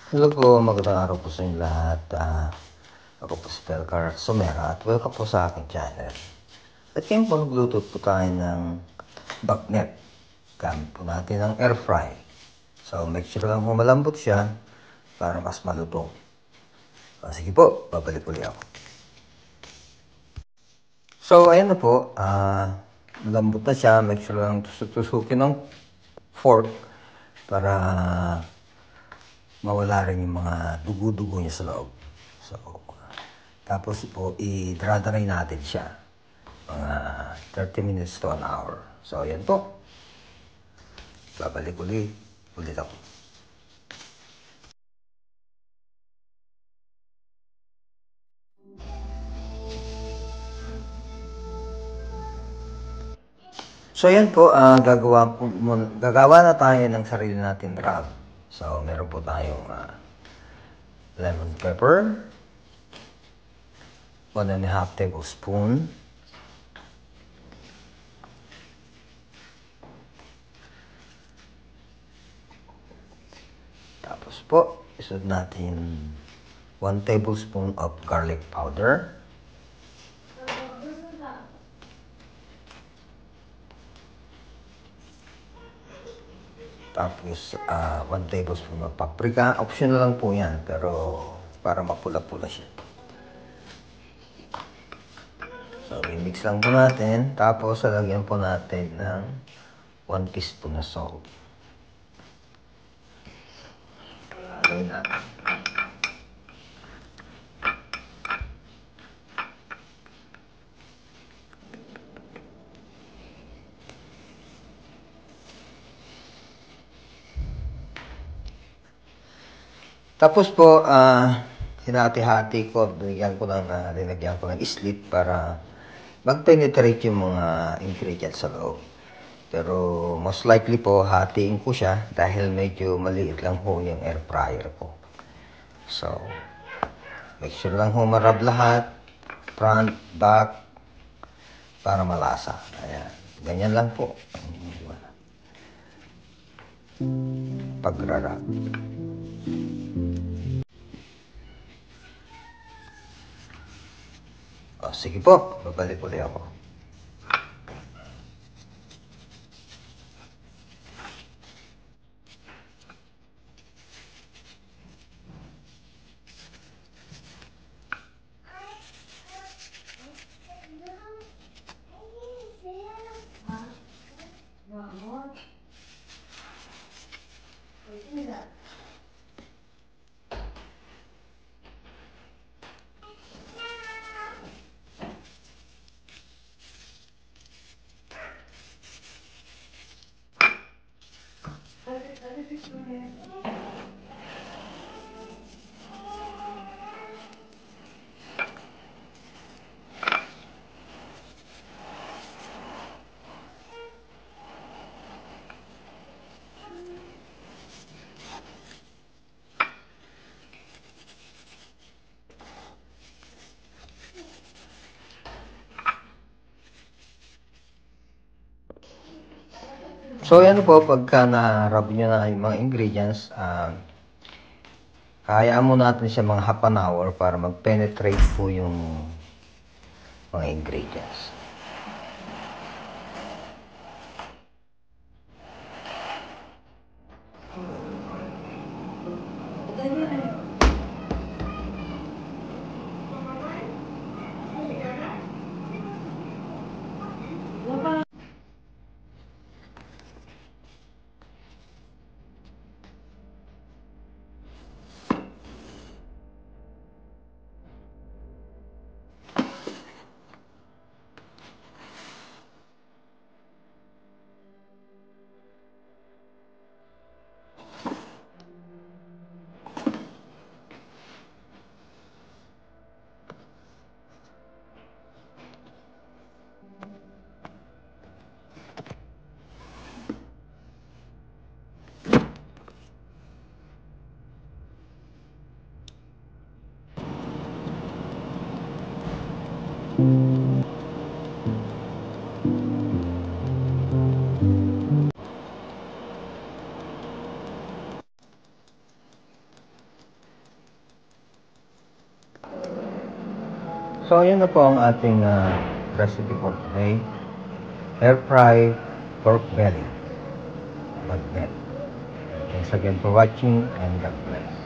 Hello po, magandang araw po sa inyo lahat. Ako po si Pelcar Somera at welcome po sa aking channel. At ngayon po nagluto po tayo ng bagnet. Gamit po natin ang air fry. So make sure lang po malambot siya para mas malutong. Sige po, babalik ulit ako. So ayan na po, malambot na siya. Make sure lang tusukin ng fork para mawala rin yung mga dugo-dugo niya sa loob. So, tapos po, i-dry natin siya. Mga 30 minutes to an hour. So, yan po. Babalik ulit ako. So, yan po. Gagawa na tayo ng sarili natin wrap. So, meron po tayong lemon pepper, 1.5 tablespoon, tapos po, isod natin 1 tablespoon of garlic powder, tapos 1 tablespoon of paprika. Optional lang po yan, pero para mapula-pula siya. So, i-mix lang po natin. Tapos, lalagyan po natin ng 1 teaspoon na salt. Lagyan natin. Tapos po, hinati-hati ko. Linagyan ko ng slit para mag-penetrate yung mga ingredients sa loob. Pero most likely po, hatiin ko siya dahil medyo maliit lang po yung air fryer ko. So, make sure lang ho marab lahat, front, back, para malasa. Ayan. Ganyan lang po. Pagrarap. Sige po, babalik ulit ako. So, yan po, pagka na-rub nyo na yung mga ingredients, hayaan mo natin siya mga half an hour para mag-penetrate po yung mga ingredients. So, yun na po ang ating recipe for today. Air fry pork belly. Bagnet. Thanks again for watching and God bless.